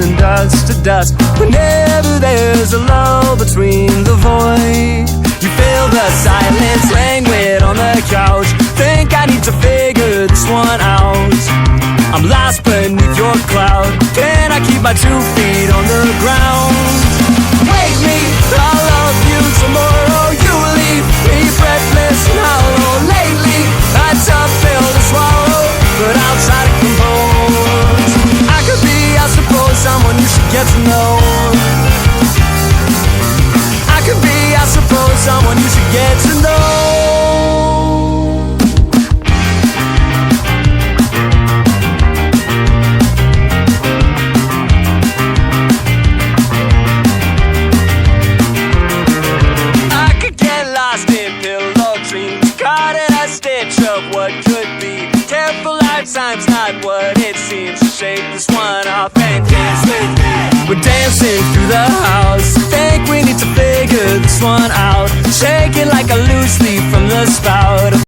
turning dust to dust. Whenever there's a lull between the void, you feel the silence, languid on the couch. Think I need to figure this one out. I'm lost beneath your cloud. Can I keep my 2 feet on the ground? Wake me, I'll love you tomorrow. You leave me breathless and hollow. Lately, a tough pill to swallow, but I'll try to compose. I could be, I suppose, someone you should get to know. I could be, I suppose, someone you should get to know. Time's not what it seems. To shake this one off and dance with me. We're dancing through the house. Think we need to figure this one out. Shaking like a loose leaf from the spout.